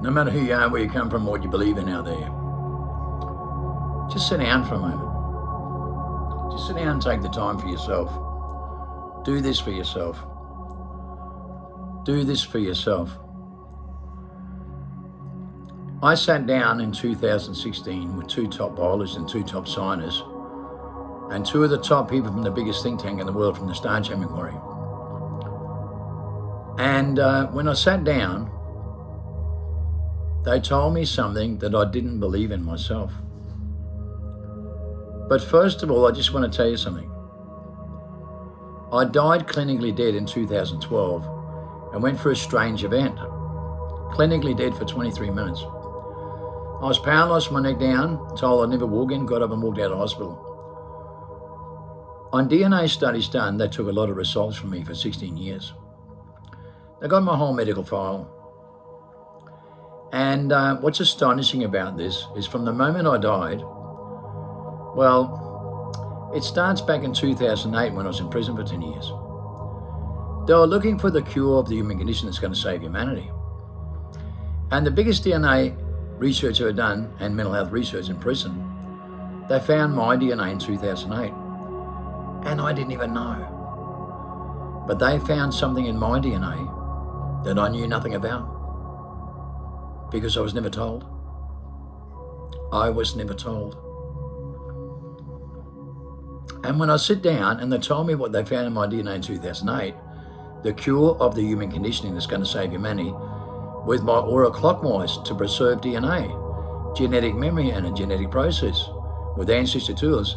No matter who you are, where you come from, what you believe in out there. Just sit down for a moment. Just sit down and take the time for yourself. Do this for yourself. Do this for yourself. I sat down in 2016 with 2 top biologists and 2 top scientists and 2 of the top people from the biggest think tank in the world from the Star Chamber Inquiry. And when I sat down, they told me something that I didn't believe in myself. But first of all, I just want to tell you something. I died clinically dead in 2012 and went through a strange event. Clinically dead for 23 minutes. I was paralysed from my neck down, told I'd never walk again, got up and walked out of hospital. On DNA studies done, they took a lot of results from me for 16 years. They got my whole medical file. And what's astonishing about this is from the moment I died, well, it starts back in 2008 when I was in prison for 10 years. They were looking for the cure of the human condition that's going to save humanity. And the biggest DNA research ever done, and mental health research in prison, they found my DNA in 2008. And I didn't even know. But they found something in my DNA that I knew nothing about because I was never told. I was never told. And when I sit down and they told me what they found in my DNA in 2008, the cure of the human conditioning that's going to save humanity, with my aura clockwise to preserve DNA, genetic memory and a genetic process with Ancestry tools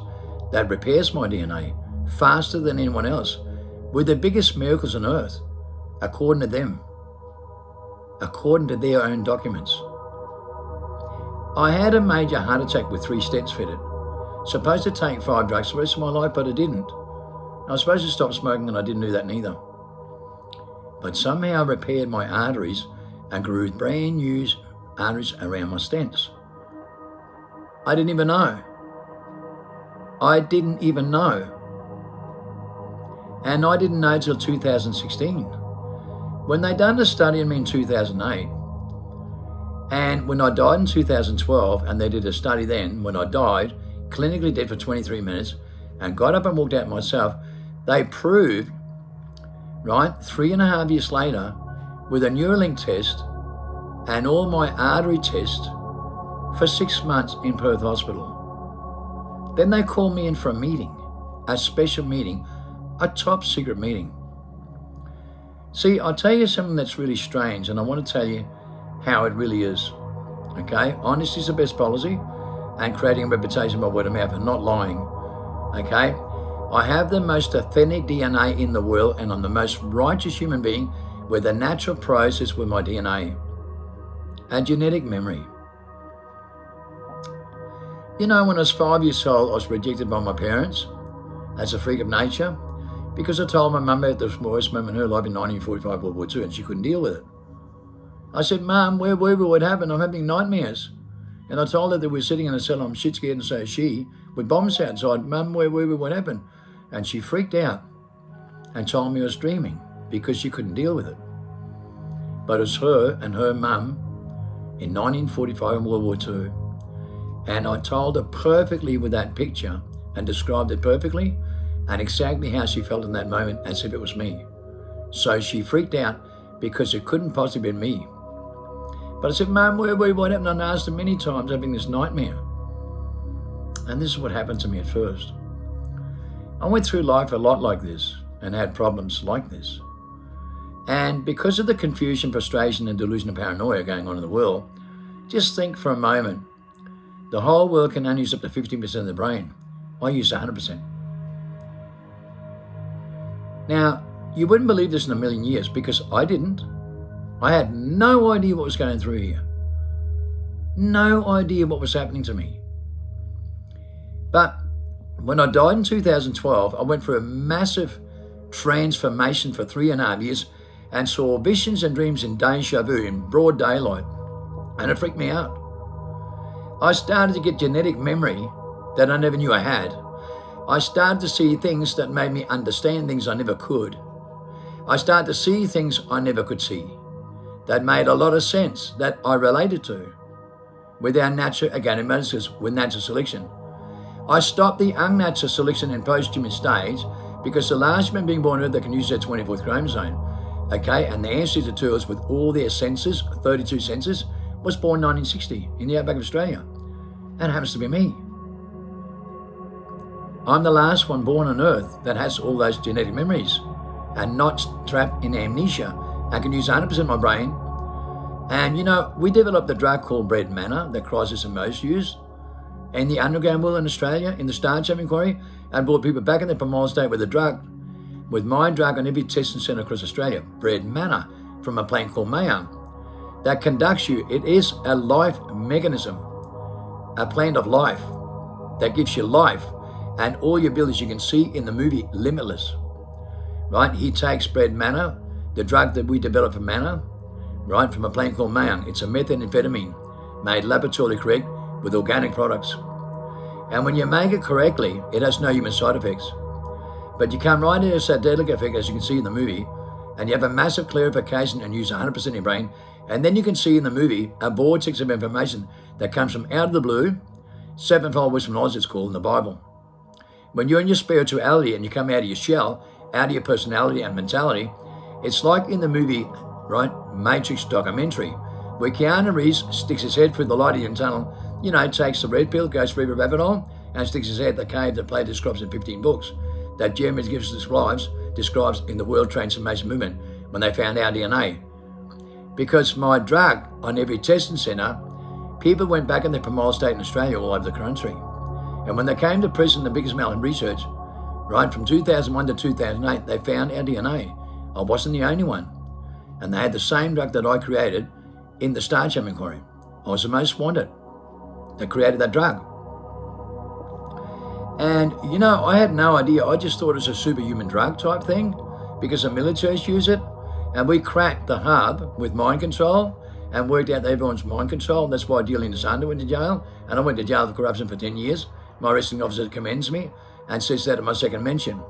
that repairs my DNA faster than anyone else, with the biggest miracles on earth, according to them, according to their own documents. I had a major heart attack with 3 stents fitted. Supposed to take 5 drugs for the rest of my life, but I didn't. I was supposed to stop smoking and I didn't do that neither. But somehow I repaired my arteries and grew brand new arteries around my stents. I didn't even know. I didn't even know. And I didn't know till 2016. When they done a study on me in 2008, and when I died in 2012, and they did a study then, when I died, clinically dead for 23 minutes, and got up and walked out myself, they proved, right, 3.5 years later, with a Neuralink test and all my artery tests for 6 months in Perth Hospital. Then they called me in for a meeting, a special meeting, a top secret meeting. See, I'll tell you something that's really strange, and I want to tell you how it really is, okay? Honesty is the best policy, and creating a reputation by word of mouth and not lying, okay? I have the most authentic DNA in the world, and I'm the most righteous human being with a natural process with my DNA and genetic memory. You know, when I was 5 years old, I was rejected by my parents as a freak of nature because I told my mum about the worst moment in her life in 1945 World War II, and she couldn't deal with it. I said, Mum, where were we? What happened? I'm having nightmares. And I told her that we were sitting in a cell, I'm shit scared, and so is she, with bombs outside. Mum, where were we? What happened? And she freaked out and told me I was dreaming because she couldn't deal with it. But it was her and her mum in 1945 in World War II. And I told her perfectly with that picture and described it perfectly and exactly how she felt in that moment as if it was me. So she freaked out because it couldn't possibly be me. But I said, Mum, where were we? What happened? And I asked her many times, having this nightmare. And this is what happened to me at first. I went through life a lot like this and had problems like this. And because of the confusion, frustration, and delusion and paranoia going on in the world, just think for a moment, the whole world can only use up to 15% of the brain. I use 100%. Now, you wouldn't believe this in a million years because I didn't. I had no idea what was going through here. No idea what was happening to me. But when I died in 2012, I went through a massive transformation for 3.5 years and saw visions and dreams in deja vu in broad daylight. And it freaked me out. I started to get genetic memory that I never knew I had. I started to see things that made me understand things I never could. I started to see things I never could see. that made a lot of sense that I related to with our natural, again, in medicine, with natural selection. I stopped the unnatural selection in post-human stage because the last men being born on Earth that can use their 24th chromosome, okay, and the ancestor tools with all their senses, 32 senses, was born 1960 in the outback of Australia. And it happens to be me. I'm the last one born on Earth that has all those genetic memories and not trapped in amnesia. I can use 100% of my brain. And you know, we developed a drug called Bread Manna that Crisis and most used in the underground world in Australia, in the Star Chamber Inquiry, and brought people back in their primal state with a drug, with my drug on every testing centre across Australia, Bread Manna, from a plant called Mayang, that conducts you. It is a life mechanism, a plant of life that gives you life and all your abilities. You can see in the movie Limitless, right? He takes Bread Manna, the drug that we developed for Manna, right, from a plant called Mayang. It's a methamphetamine made laboratorily correct with organic products. And when you make it correctly, it has no human side effects. But you come right into a psychedelic effect, as you can see in the movie, and you have a massive clarification and use 100% of your brain. And then you can see in the movie a vortex of information that comes from out of the blue, sevenfold wisdom knowledge it's called in the Bible. When you're in your spirituality and you come out of your shell, out of your personality and mentality, it's like in the movie, right, Matrix documentary, where Keanu Reeves sticks his head through the light of your tunnel, you know, takes the red pill, goes through the rabbit hole, and sticks his head in the cave that Plato describes in 15 books, that Jeremy Gibbs describes in the World Transformation Movement when they found our DNA. Because my drug on every testing centre, people went back in their primal state in Australia all over the country. And when they came to prison, the biggest amount of research, right, from 2001 to 2008, they found our DNA. I wasn't the only one. And they had the same drug that I created in the Star Chamber Inquiry. I was the most wanted that created that drug. And, you know, I had no idea. I just thought it was a superhuman drug type thing because the militaries use it. And we cracked the hub with mind control and worked out that everyone's mind control. That's why Dealing DeSander went to jail. And I went to jail for corruption for 10 years. My arresting officer commends me and says that in my second mention.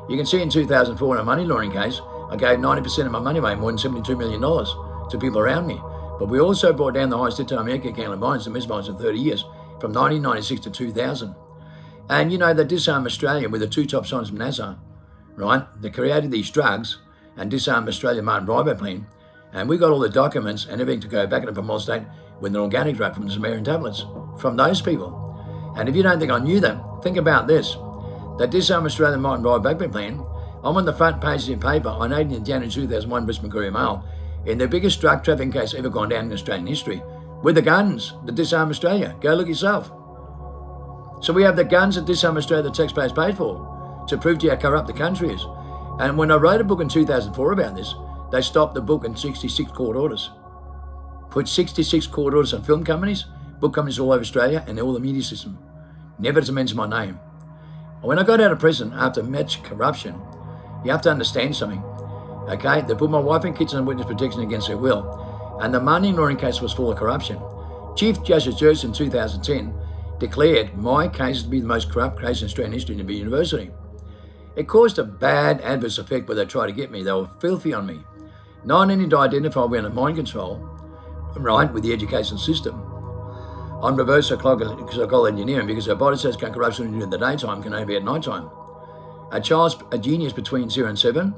You can see in 2004 in a money laundering case, I gave 90% of my money away, more than $72 million to people around me. But we also brought down the highest hit-time American gambling mines, the miss mines in 30 years, from 1996 to 2000. And you know, they disarmed Australia with the two top scientists from NASA, right? They created these drugs and disarmed Australia Martin Bribo plan. And we got all the documents and everything to go back in a primal state with an organic drug from the Sumerian tablets from those people. And if you don't think I knew that, think about this. That disarmed Australia Martin Bribo plan, I'm on the front page of the paper on 18th January 2001, Brisbane Courier Mail, in the biggest drug trafficking case ever gone down in Australian history, with the guns that disarm Australia. Go look yourself. So we have the guns that disarm Australia that taxpayers paid for to prove to you how corrupt the country is. And when I wrote a book in 2004 about this, they stopped the book in 66 court orders. Put 66 court orders on film companies, book companies all over Australia, and all the media system. Never to mention my name. When I got out of prison after much corruption, you have to understand something. Okay, they put my wife and kids on witness protection against their will, and the money laundering case was full of corruption. Chief Justice Jones in 2010 declared my case to be the most corrupt case in Australian history in the university. It caused a bad adverse effect where they tried to get me. They were filthy on me. Not only did I identify we under mind control, right, with the education system, on reverse psychological engineering, because our body says corruption in the daytime can only be at night time. A child's a genius between 0 and 7,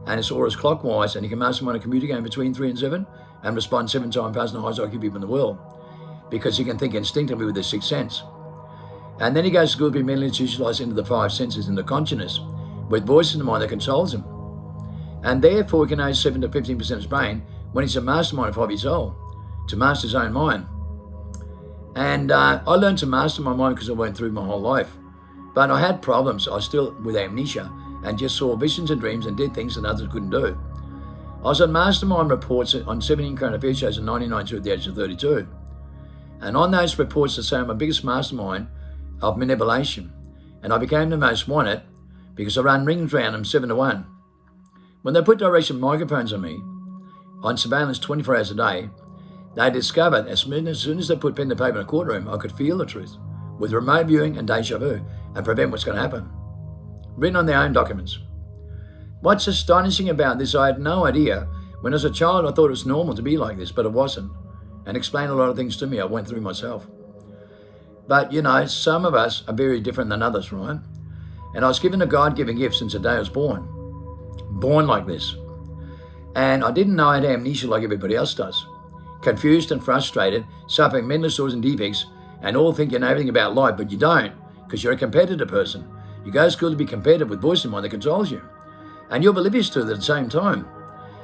and it's always clockwise, and he can mastermind a computer game between 3 and 7 and respond 7 times faster than the highest IQ people in the world, because he can think instinctively with his sixth sense. And then he goes to school to be mentally institutionalized into the five senses and the consciousness, with voices in the mind that controls him. And therefore he can age 7 to 15% of his brain when he's a mastermind at 5 years old, to master his own mind. And I learned to master my mind because I went through my whole life. But I had problems. I was still with amnesia and just saw visions and dreams and did things that others couldn't do. I was on mastermind reports on 17 current affairs shows in 1992 at the age of 32. And on those reports, they say I'm my biggest mastermind of manipulation. And I became the most wanted because I ran rings around them 7 to 1. When they put direction microphones on me, on surveillance 24 hours a day, they discovered as soon as they put pen to paper in a courtroom, I could feel the truth with remote viewing and deja vu and prevent what's going to happen. Written on their own documents. What's astonishing about this, I had no idea When I was a child, I thought it was normal to be like this, but it wasn't. And explained a lot of things to me I went through myself. But, you know, some of us are very different than others, right? And I was given a God-given gift since the day I was born. Born like this. And I didn't know I had amnesia like everybody else does. Confused and frustrated, suffering mental disorders and defects, and all think you know everything about life, but you don't, because you're a competitive person. You go to school to be competitive with voice in mind that controls you. And you're oblivious to it at the same time.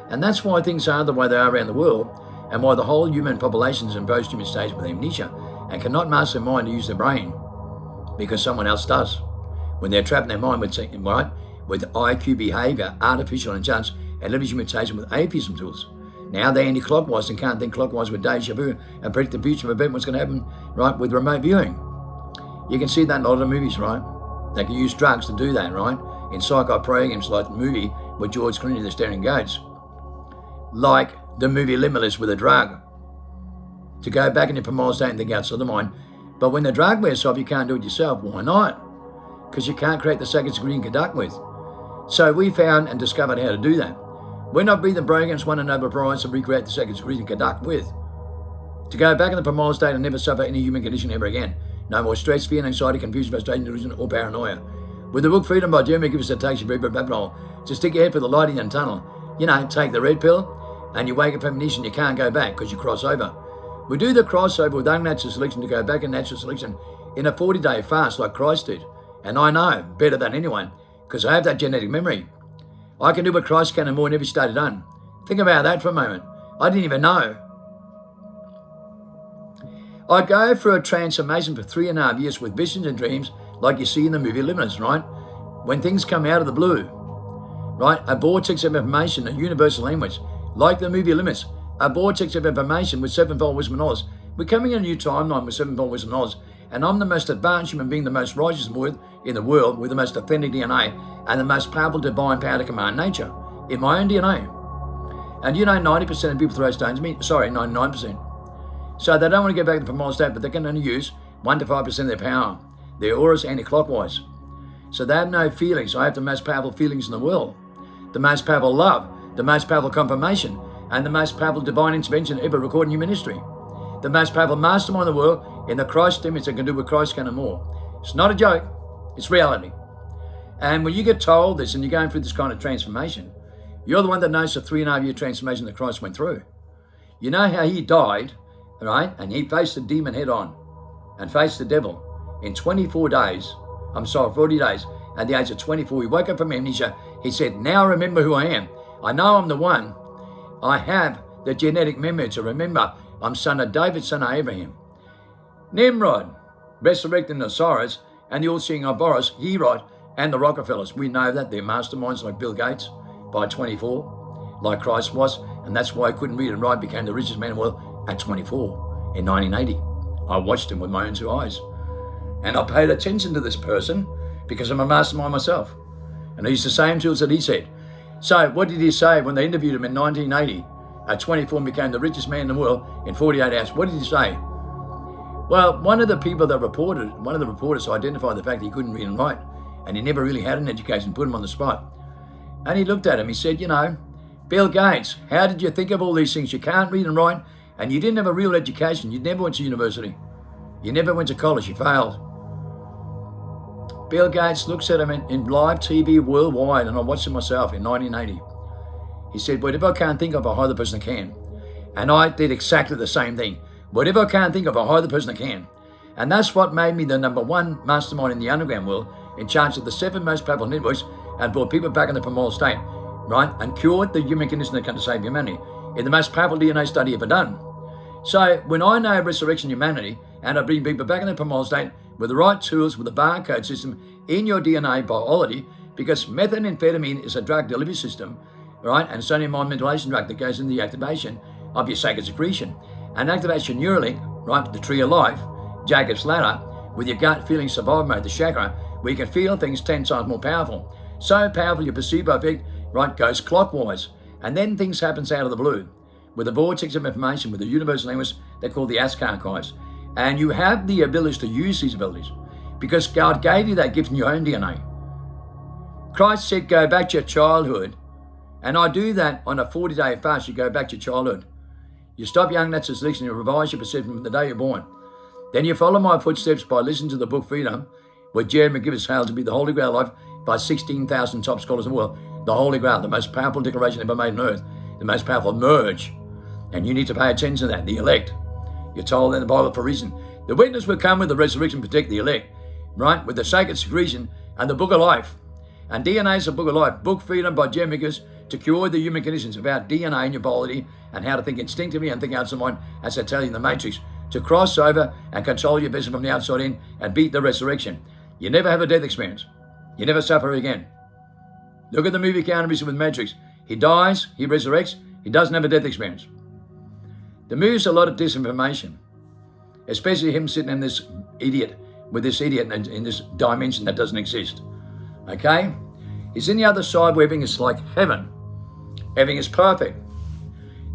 And that's why things are the way they are around the world, and why the whole human population is in post-human stage with amnesia and cannot master their mind to use their brain because someone else does. When they're trapped in their mind with IQ behavior, artificial intelligence, and leverage mutation with atheism tools. Now they're anti-clockwise and can't think clockwise with deja vu and predict the future of event, what's going to happen, right, with remote viewing. You can see that in a lot of movies, right? They can use drugs to do that, right? In psycho programs like the movie with George Clooney, The Staring Goats. Like the movie Limitless with a drug. To go back in your primal state and think outside the mind. But when the drug wears off, you can't do it yourself. Why not? Because you can't create the second degree and conduct with. So we found and discovered how to do that. We're not breathing programs, one another prize to recreate the second degree and conduct with. To go back in the primal state and never suffer any human condition ever again. No more stress, fear, anxiety, confusion, frustration, delusion, or paranoia. With the book Freedom by Jeremy gives us a taste of Reborn rabbit hole. To stick your head for the light in the tunnel. You know, take the red pill and you wake up from amnesia and you can't go back because you cross over. We do the crossover with unnatural selection to go back in natural selection in a 40-day fast like Christ did. And I know better than anyone because I have that genetic memory. I can do what Christ can and more in every state of done. Think about that for a moment. I didn't even know. I go through a transformation for 3.5 years with visions and dreams like you see in the movie Limitless, right? When things come out of the blue, right? A vortex of information, a universal language, like the movie Limits, a vortex of information with sevenfold wisdom and knowledge. We're coming in a new timeline with sevenfold wisdom and knowledge, and I'm the most advanced human being, the most righteous in the world, with the most authentic DNA, and the most powerful divine power to command nature, in my own DNA. And you know 90% of people throw stones at me, sorry, 99%. So they don't want to get back to the primal state, but they can only use 1 to 5% of their power. Their aura's anti-clockwise. So they have no feelings. I have the most powerful feelings in the world. The most powerful love, the most powerful confirmation, and the most powerful divine intervention ever recorded in human history. The most powerful mastermind in the world in the Christ image that can do what Christ can and more. It's not a joke, it's reality. And when you get told this and you're going through this kind of transformation, you're the one that knows the 3.5 year transformation that Christ went through. You know how he died, right? And he faced the demon head on and faced the devil in 40 days. At the age of 24, he woke up from amnesia. He said, now remember who I am. I know I'm the one. I have the genetic memory to remember I'm son of David, son of Abraham. Nimrod, resurrecting Osiris, and the all-seeing Boris, Herod, and the Rockefellers. We know that they're masterminds like Bill Gates by 24, like Christ was, and that's why he couldn't read and write, became the richest man in the world at 24 in 1980. I watched him with my own 2 eyes. And I paid attention to this person because I'm a mastermind myself. And I used the same tools that he said. So what did he say when they interviewed him in 1980 at 24 and became the richest man in the world in 48 hours? What did he say? Well, one of the reporters identified the fact that he couldn't read and write, and he never really had an education, put him on the spot. And he looked at him, he said, you know, Bill Gates, how did you think of all these things? You can't read and write, and you didn't have a real education. You never went to university. You never went to college, you failed. Bill Gates looks at him in live TV worldwide, and I watched it myself in 1980. He said, whatever I can't think of, I hire the person that can. And I did exactly the same thing. Whatever I can't think of, I hire the person that can. And that's what made me the #1 mastermind in the underground world, in charge of the 7 most powerful networks, and brought people back in the primal state, right? And cured the human condition that can save humanity in the most powerful DNA study ever done. So when I know resurrection humanity, and I bring people back in the primal state with the right tools, with the barcode system in your DNA biology, because methamphetamine is a drug delivery system, right? And it's only a mind manipulation drug that goes in the activation of your sacred secretion. And activation Neuralink, right? The tree of life, Jacob's ladder, with your gut feeling survival mode, the chakra, where you can feel things 10 times more powerful. So powerful your placebo effect, right, goes clockwise. And then things happen out of the blue with a vortex of information, with the universal language they call the Ask archives. And you have the ability to use these abilities because God gave you that gift in your own DNA. Christ said, go back to your childhood And I do that on a 40-day fast. You go back to childhood. You stop young natural selection, you revise your perception from the day you're born. Then you follow my footsteps by listening to the book Freedom, where Jerry McGivis hailed to be the Holy Grail of life by 16,000 top scholars in the world. The Holy Grail, the most powerful declaration ever made on earth, the most powerful merge. And you need to pay attention to that, the elect. You're told in the Bible for a reason. The witness will come with the resurrection to protect the elect, right? With the sacred secretion and the book of life. And DNA is a book of life. Book Freedom by Jerry McGivis to cure the human conditions about DNA and your biology and how to think instinctively and think outside the mind, as I tell you in the Matrix, to cross over and control your business from the outside in and beat the resurrection. You never have a death experience. You never suffer again. Look at the movie Countermeasure with Matrix. He dies, he resurrects, he doesn't have a death experience. The movie's a lot of disinformation, especially him sitting in this idiot, with this idiot in this dimension that doesn't exist. Okay? He's in the other side where everything is like heaven. Everything is perfect.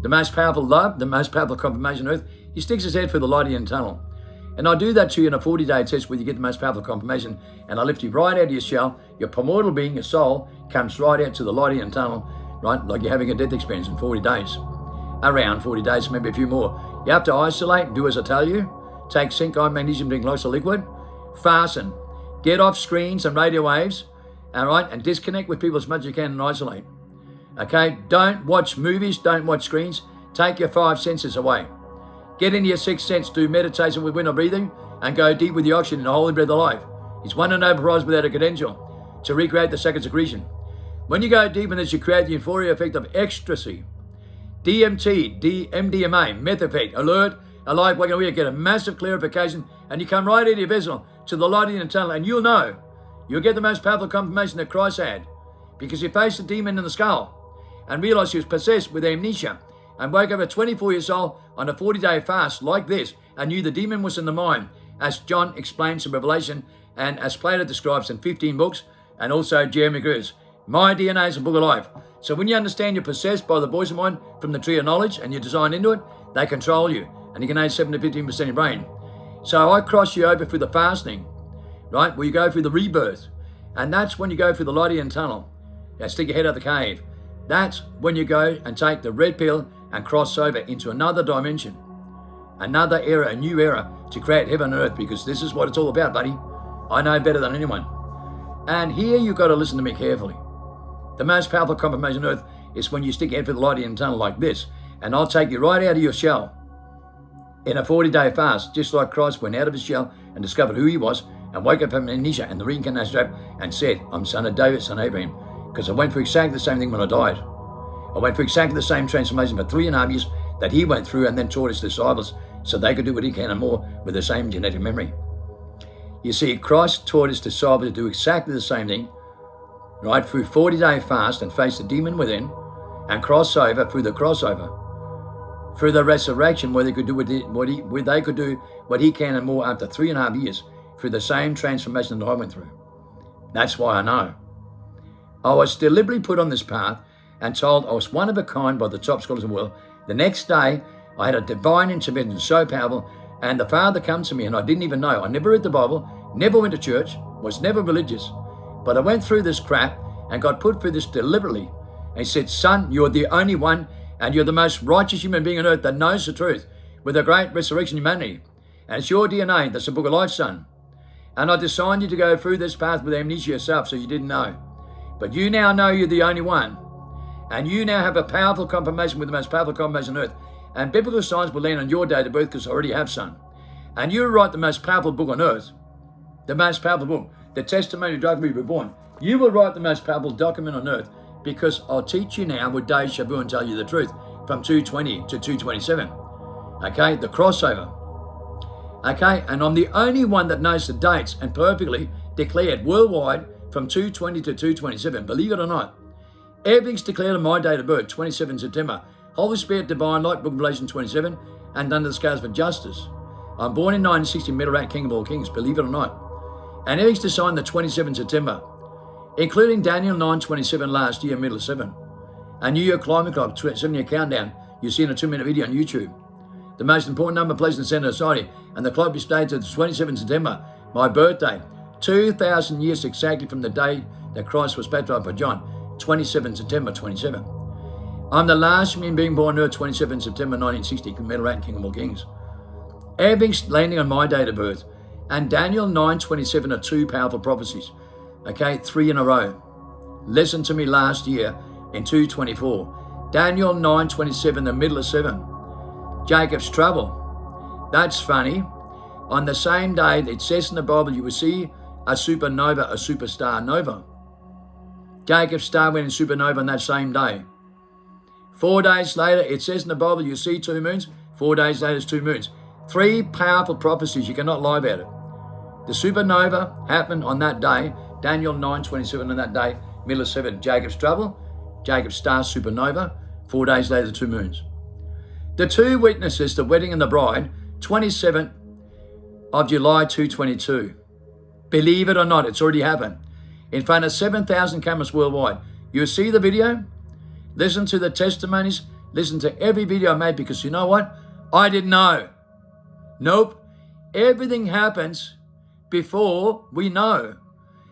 The most powerful love, the most powerful confirmation on earth, he sticks his head through the light of the tunnel. And I do that to you in a 40-day test where you get the most powerful confirmation, and I lift you right out of your shell. Your primordial being, your soul, comes right out to the light of the tunnel, right? Like you're having a death experience in 40 days. Around 40 days, maybe a few more. You have to isolate, do as I tell you. Take zinc, iron, magnesium, drink lots of liquid. Fasten. Get off screens and radio waves, all right? And disconnect with people as much as you can and isolate. Okay? Don't watch movies, don't watch screens. Take your 5 senses away. Get into your 6th sense, do meditation with window breathing, and go deep with the oxygen in the holy breath of life. It's won a Nobel Prize without a credential to recreate the sacred secretion. When you go deep in this, you create the euphoria effect of ecstasy. DMT, MDMA, meth effect, alert, alive, waking awake, get a massive clarification, and you come right into your vessel to the light in the tunnel, and you'll know. You'll get the most powerful confirmation that Christ had, because he faced the demon in the skull and realized he was possessed with amnesia and woke up a 24-year-old on a 40-day fast like this and knew the demon was in the mind, as John explains in Revelation and as Plato describes in 15 books, and also Jeremy Cruz. My DNA is a book of life. So when you understand you're possessed by the voice of mind from the tree of knowledge and you're designed into it, they control you, and you can add 7 to 15% of your brain. So I cross you over through the fasting, right, where you go through the rebirth, and that's when you go through the Lydian tunnel. Stick your head out the cave. That's when you go and take the red pill and cross over into another dimension, another era, a new era, to create heaven and earth, because this is what it's all about, buddy. I know better than anyone. And here you've got to listen to me carefully. The most powerful confirmation on earth is when you stick your head through the light in the tunnel like this, and I'll take you right out of your shell in a 40-day fast, just like Christ went out of his shell and discovered who he was and woke up from amnesia and the reincarnation trap and said, I'm son of David, son of Abraham, because I went through exactly the same thing when I died. I went through exactly the same transformation for 3.5 years that he went through, and then taught his disciples so they could do what he can and more with the same genetic memory. You see, Christ taught his disciples to do exactly the same thing, right, through 40-day fast and face the demon within and cross over through the crossover, through the resurrection where they could do what he can and more after 3.5 years through the same transformation that I went through. That's why I know. I was deliberately put on this path and told I was one of a kind by the top scholars of the world. The next day, I had a divine intervention so powerful, and the Father comes to me, and I didn't even know. I never read the Bible, never went to church, was never religious, but I went through this crap and got put through this deliberately. And he said, son, you're the only one, and you're the most righteous human being on earth that knows the truth with a great resurrection humanity. And it's your DNA that's the book of life, son. And I designed you to go through this path with amnesia yourself, so you didn't know. But you now know you're the only one. And you now have a powerful confirmation with the most powerful confirmation on earth. And biblical science will land on your date of birth because I already have, son. And you write the most powerful book on earth. The most powerful book. The testimony of God be reborn. You will write the most powerful document on earth, because I'll teach you now with Dave Shabu and tell you the truth from 220 to 227. Okay, the crossover. Okay, and I'm the only one that knows the dates and perfectly declared worldwide from 220 to 227. Believe it or not. Everything's declared on my date of birth, 27 September. Holy Spirit, Divine Light, Book of Revelation 27, and under the scales for justice. I'm born in 1960, Metalrat, King of all kings, believe it or not. And everything's designed the 27 September, including Daniel 9:27 last year, middle of 7. A New Year climate clock, 7-year countdown, you see in a 2-minute video on YouTube. The most important number placed in the center of society, and the clock states at the 27 September, my birthday, 2,000 years exactly from the day that Christ was baptized by John, 27 September 27. I'm the last human being born on Earth, 27 September 1960, Metal Rat, King of all kings. Everything's landing on my date of birth. And Daniel 9:27 are two powerful prophecies. Okay, 3 in a row. Listen to me last year in 2:24. Daniel 9:27, the middle of 7. Jacob's trouble. That's funny. On the same day, it says in the Bible, you will see a supernova, a superstar nova. Jacob's star went in supernova on that same day. 4 days later, it says in the Bible, you see 2 moons. 4 days later, it's 2 moons. 3 powerful prophecies. You cannot lie about it. The supernova happened on that day. Daniel 9:27 on that day, middle of 7. Jacob's trouble. Jacob's star supernova. 4 days later, 2 moons. The 2 witnesses, the wedding and the bride, 27th of July 222. Believe it or not, it's already happened. In front of 7,000 cameras worldwide. You see the video? Listen to the testimonies. Listen to every video I made, because you know what? I didn't know. Nope. Everything happens before we know.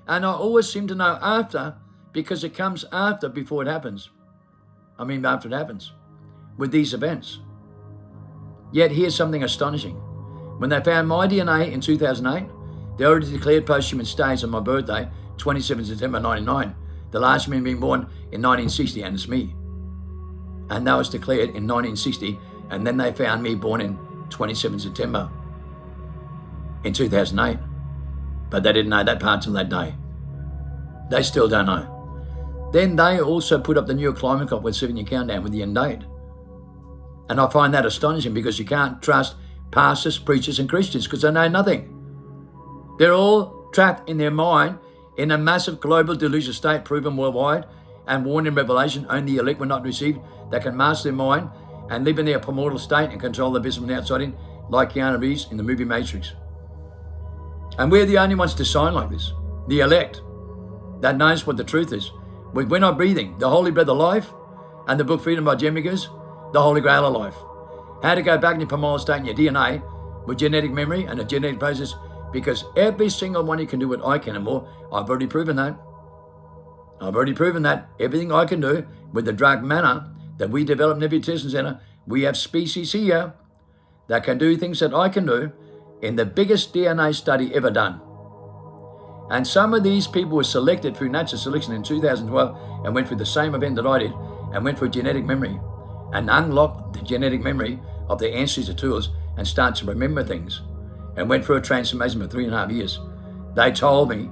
And I always seem to know after, because it comes after before it happens. After it happens with these events. Yet here's something astonishing. When they found my DNA in 2008, they already declared posthumous stays on my birthday, 27 September 99, the last human being born in 1960, and it's me. And that was declared in 1960, and then they found me born in 27 September in 2008. But they didn't know that part till that day. They still don't know. Then they also put up the New York Climate Cop with 7-year countdown with the end date. And I find that astonishing, because you can't trust pastors, preachers and Christians, because they know nothing. They're all trapped in their mind in a massive global delusion state proven worldwide and warned in Revelation. Only the elect will not receive, that can master their mind and live in their primordial state and control the business from the outside in, like Keanu Reeves in the movie Matrix. And we're the only ones to sign like this. The elect that knows what the truth is. We're not breathing the holy breath of life and the book Freedom by Jim Miggers, the holy grail of life. How to go back in your primordial state in your DNA with genetic memory and a genetic process, because every single one you can do what I can and more. I've already proven that. Everything I can do with the drug manna that we develop in every testing center, we have species here that can do things that I can do in the biggest DNA study ever done. And some of these people were selected through natural selection in 2012 and went through the same event that I did, and went through genetic memory and unlocked the genetic memory of their ancestors' tools and start to remember things, and went through a transformation for 3.5 years. They told me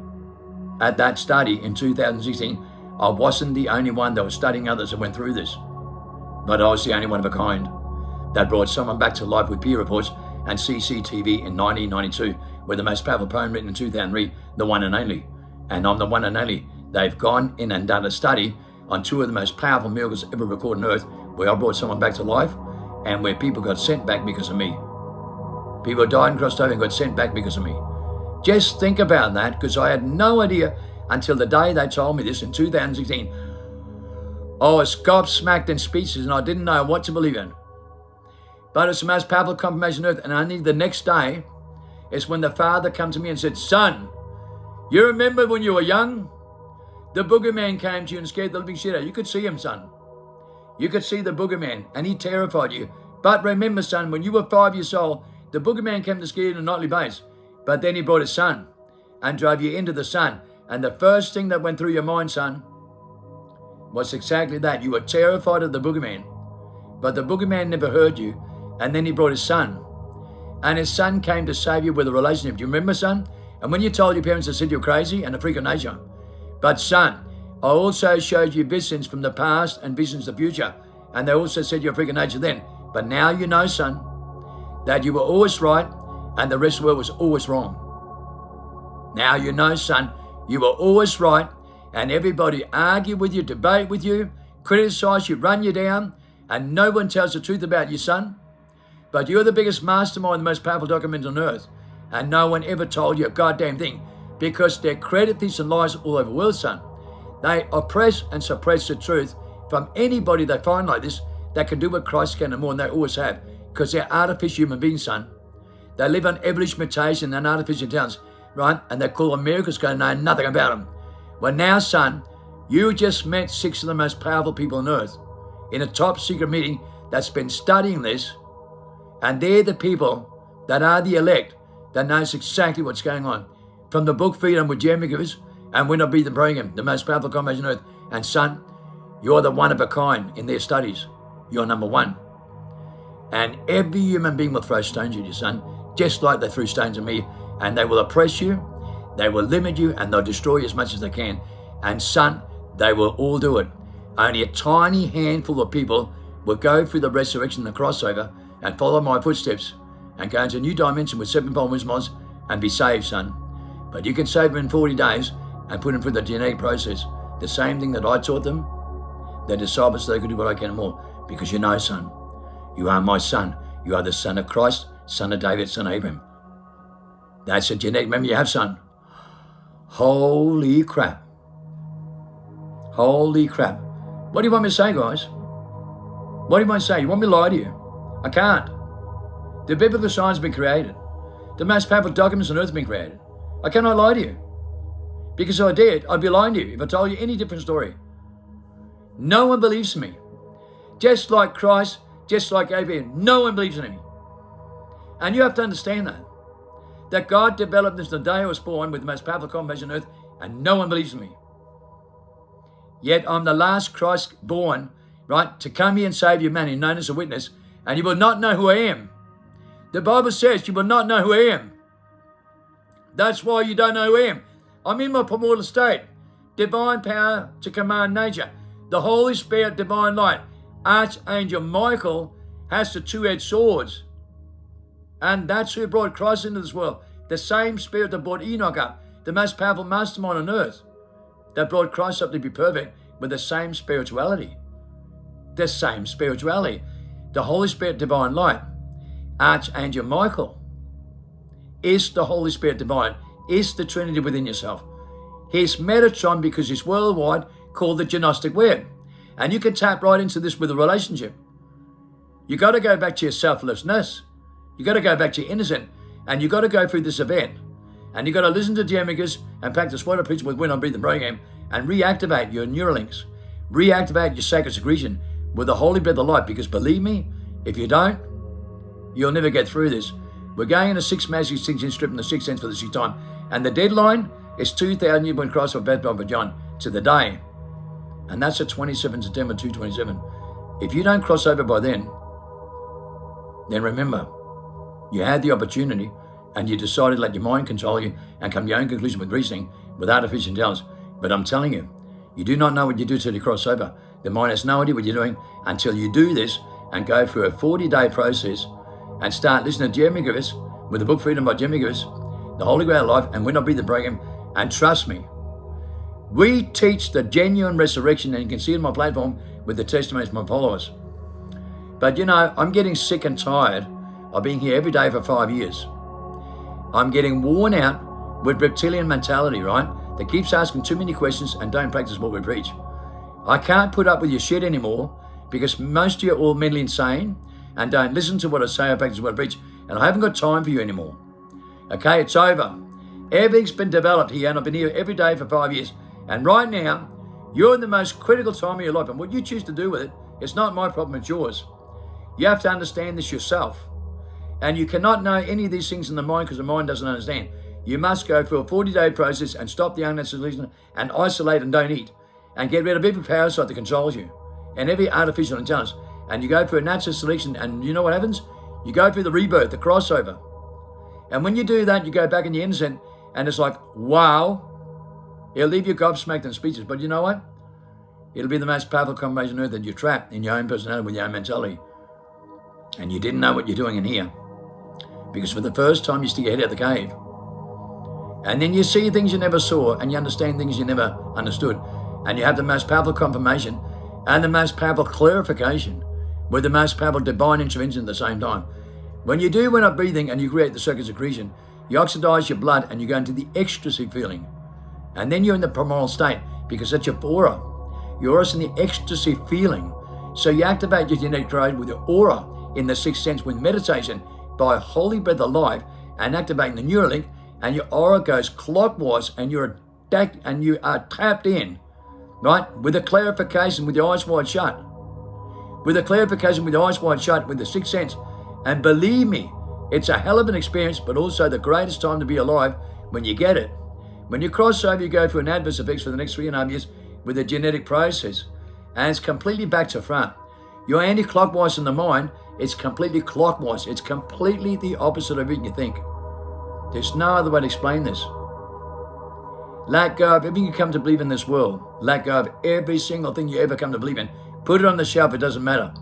at that study in 2016, I wasn't the only one that was studying others that went through this, but I was the only one of a kind that brought someone back to life with peer reports and CCTV in 1992, with the most powerful poem written in 2003, the one and only. And I'm the one and only. They've gone in and done a study on 2 of the most powerful miracles ever recorded on earth, where I brought someone back to life and where people got sent back because of me. People died and crossed over and got sent back because of me. Just think about that, because I had no idea until the day they told me this in 2016. I was gobsmacked in speeches and I didn't know what to believe in. But it's the most powerful confirmation on earth. And only the next day is when the Father came to me and said, son, you remember when you were young? The boogeyman came to you and scared the living shit out. You could see him, son. You could see the boogeyman and he terrified you. But remember, son, when you were 5 years old, the boogeyman came to scare you on a nightly basis. But then he brought his son and drove you into the sun. And the first thing that went through your mind, son, was exactly that. You were terrified of the boogeyman. But the boogeyman never heard you. And then he brought his son. And his son came to save you with a relationship. Do you remember, son? And when you told your parents, they said you're crazy and a freak of nature. But son, I also showed you visions from the past and visions of the future. And they also said you're a freak of nature then. But now you know, son, that you were always right and the rest of the world was always wrong. Now you know, son, you were always right and everybody argued with you, debate with you, criticize you, run you down, and no one tells the truth about you, son. But you're the biggest mastermind, the most powerful document on earth, and no one ever told you a goddamn thing, because they credit thieves and lies all over the world, son. They oppress and suppress the truth from anybody they find like this that can do what Christ can and more, and they always have, because they're artificial human beings, son. They live on evolution, mutation, and artificial intelligence, right? And they call them miracles, because they know nothing about them. Well, now, son, you just met 6 of the most powerful people on earth in a top secret meeting that's been studying this, and they're the people that are the elect that knows exactly what's going on. From the book Freedom with Jeremy Givers and When I Be the Program, the most powerful combination on earth, and son, you're the one of a kind in their studies. You're number one. And every human being will throw stones at you, son, just like they threw stones at me, and they will oppress you, they will limit you, and they'll destroy you as much as they can. And son, they will all do it. Only a tiny handful of people will go through the resurrection and the crossover and follow my footsteps and go into a new dimension with sevenfold wisdom and be saved, son. But you can save them in 40 days and put them through the genetic process. The same thing that I taught them, the disciples, so they could do what I can and more. Because you know, son, you are my son. You are the son of Christ, son of David, son of Abraham. That's a genetic memory you have, son. Holy crap. Holy crap. What do you want me to say, guys? What do you want me to say? You want me to lie to you? I can't. The biblical signs have been created. The most powerful documents on earth have been created. I cannot lie to you. Because if I did, I'd be lying to you if I told you any different story. No one believes in me. Just like Christ, just like Abraham, no one believes in me. And you have to understand that God developed this the day I was born with the most powerful combination on earth, and no one believes in me. Yet I'm the last Christ born, right, to come here and save humanity, known as a witness, and you will not know who I am. The Bible says you will not know who I am. That's why you don't know who I am. I'm in my primordial state. Divine power to command nature. The Holy Spirit, divine light. Archangel Michael has the two-edged swords. And that's who brought Christ into this world. The same spirit that brought Enoch up, the most powerful mastermind on earth, that brought Christ up to be perfect with the same spirituality. The same spirituality. The Holy Spirit, divine light. Archangel Michael is the Holy Spirit divine, is the Trinity within yourself. He's Metatron because he's worldwide, called the Gnostic web. And you can tap right into this with a relationship. You got to go back to your selflessness. You got to go back to your innocent. And you got to go through this event. And you got to listen to Jeremicus and practice what I preach with When I Breathe the Program and reactivate your Neuralinks. Reactivate your sacred secretion with the Holy Breath of Life. Because believe me, if you don't, you'll never get through this. We're going in a 6 mass extinction strip in the 6th sense for the 6th time. And the deadline is 2,000 years when Christ was baptized by John to the day. And that's the 27th September 227. If you don't cross over by then remember, you had the opportunity and you decided to let your mind control you and come to your own conclusion with reasoning, with artificial intelligence. But I'm telling you, you do not know what you do till you cross over. The mind has no idea what you're doing until you do this and go through a 40-day process and start listening to Jeremy Givers with the book Freedom by Jeremy Givers, the Holy Grail of Life, and When I Breathe the Program. And trust me, we teach the genuine resurrection, and you can see it on my platform with the testimonies of my followers. But you know, I'm getting sick and tired of being here every day for 5 years. I'm getting worn out with reptilian mentality, right? That keeps asking too many questions and don't practice what we preach. I can't put up with your shit anymore because most of you are all mentally insane and don't listen to what I say or practice what I preach. And I haven't got time for you anymore. Okay, it's over. Everything's been developed here and I've been here every day for 5 years. And right now, you're in the most critical time of your life. And what you choose to do with it, it's not my problem, it's yours. You have to understand this yourself. And you cannot know any of these things in the mind because the mind doesn't understand. You must go through a 40-day process and stop the unnecessary listening and isolate and don't eat. And get rid of every parasite that controls you and every artificial intelligence. And you go through a natural selection, and you know what happens? You go through the rebirth, the crossover. And when you do that, you go back in your innocent, and it's like, wow. It'll leave you gobsmacked and speechless. But you know what? It'll be the most powerful combination on earth that you're trapped in your own personality with your own mentality. And you didn't know what you're doing in here. Because for the first time, you stick your head out the cave. And then you see things you never saw, and you understand things you never understood. And you have the most powerful confirmation and the most powerful clarification with the most powerful divine intervention at the same time. When you do when I'm breathing and you create the circuit secretion, you oxidize your blood and you go into the ecstasy feeling. And then you're in the primordial state because that's your aura. Your aura's in the ecstasy feeling. So you activate your genetic code with your aura in the 6th sense with meditation by Holy Breath of Life and activating the Neuralink, and your aura goes clockwise and you are tapped in, right, with a clarification with your eyes wide shut. with a clarification, with the eyes wide shut, with the sixth sense. And believe me, it's a hell of an experience, but also the greatest time to be alive when you get it. When you cross over, you go through an adverse effects for the next 3.5 years with a genetic process. And it's completely back to front. You're anti-clockwise in the mind, it's completely clockwise. It's completely the opposite of everything you think. There's no other way to explain this. Let go of everything you come to believe in this world. Let go of every single thing you ever come to believe in. Put it on the shelf, it doesn't matter.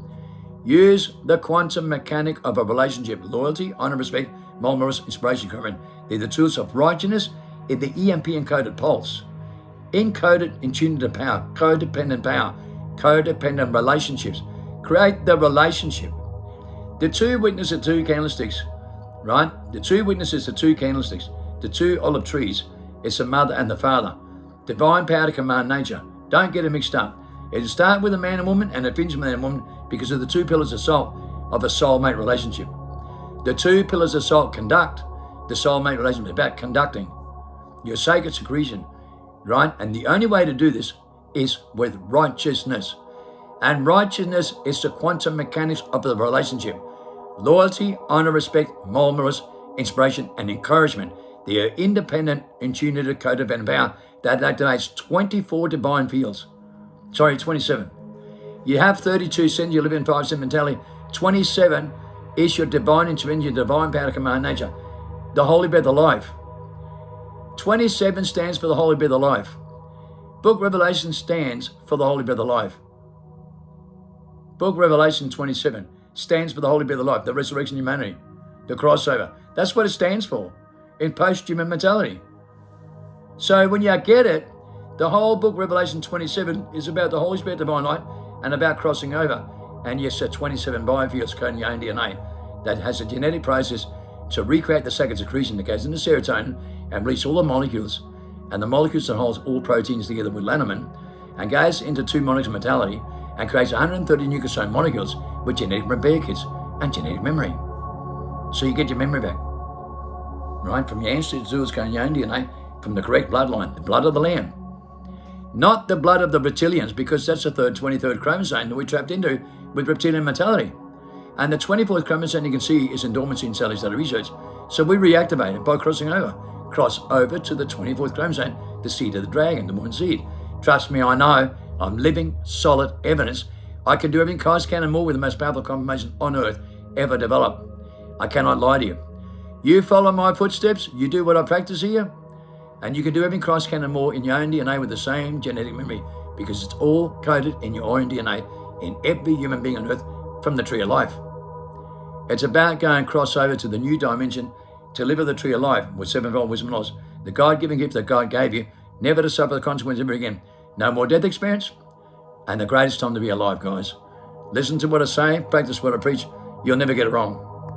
Use the quantum mechanic of a relationship. Loyalty, honor, respect, morals, inspiration, commitment. They're the tools of righteousness in the EMP encoded pulse. Encoded in tune to power, codependent power, codependent relationships. Create the relationship. The two witnesses are two candlesticks, right? The two witnesses are two candlesticks. The two olive trees. It's the mother and the father. Divine power to command nature. Don't get it mixed up. It'll start with a man and woman and it finishes with a man and woman because of the two pillars of salt of a soulmate relationship. The two pillars of salt conduct the soulmate relationship. It's about conducting your sacred secretion, right? And the only way to do this is with righteousness. And righteousness is the quantum mechanics of the relationship. Loyalty, honor, respect, morals, inspiration, and encouragement. They are independent, intuitive, codependent power that activates 24 divine fields. 27. You have 32 cents, you live in 5 cent mentality. 27 is your divine intervention, your divine power to command nature. The holy breath of life. 27 stands for the holy breath of life. Book Revelation stands for the holy breath of life. Book Revelation 27 stands for the holy breath of life, the resurrection of humanity, the crossover. That's what it stands for in post-human mentality. So when you get it, the whole book Revelation 27 is about the Holy Spirit, divine light, and about crossing over. And yes, the 27 biofields coding your own DNA that has a genetic process to recreate the sacred secretion that goes into serotonin and release all the molecules. And the molecules that holds all proteins together with lanolin and goes into two molecules of mentality and creates 130 nucleosome molecules with genetic repair kits and genetic memory. So you get your memory back, right? From your ancestors going your own DNA, from the correct bloodline, the blood of the Lamb. Not the blood of the reptilians, because that's the 23rd chromosome that we trapped into with reptilian mentality. And the 24th chromosome you can see is in dormancy in cellular research. So we reactivate it by crossing over. Cross over to the 24th chromosome, the seed of the dragon, the moon seed. Trust me, I know. I'm living solid evidence. I can do everything Christ can and more with the most powerful confirmation on earth ever developed. I cannot lie to you. You follow my footsteps, you do what I practice here, and you can do everything Christ can and more in your own DNA with the same genetic memory, because it's all coded in your own DNA in every human being on earth from the tree of life. It's about going crossover to the new dimension to live at the tree of life with sevenfold wisdom and knowledge, the God-given gift that God gave you, never to suffer the consequences ever again. No more death experience, and the greatest time to be alive, guys. Listen to what I say, practice what I preach. You'll never get it wrong.